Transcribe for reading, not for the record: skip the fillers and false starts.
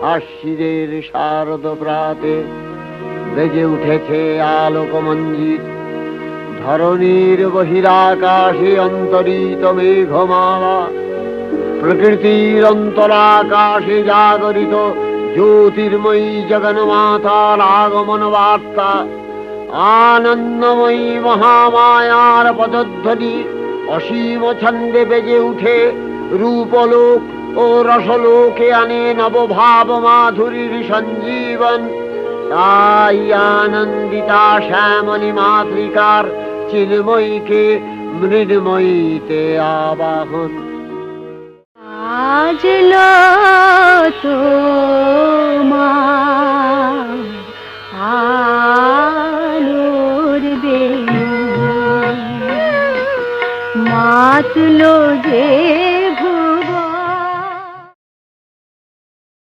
আশ্বিনের শারদ প্রাতে বেজে উঠেছে আলোকমঞ্জিত। ধরণীর বহিরাকাশে অন্তরিত মেঘমালা, প্রকৃতির অন্তরাকাশে জাগরিত জ্যোতির্ময়ী জগন্মাতার আগমন বার্তা। আনন্দময়ী মহামায়ার পদধ্বনি অসীম ছন্দে বেজে উঠে রূপলোক ও রসলোকে আনে নবভাব মাধুরীর সঞ্জীবন। তাই আনন্দিতা শ্যামলী মাতৃকার চিন্ময়ীকে মৃন্ময়ীতে আবাহন। আজ নতুন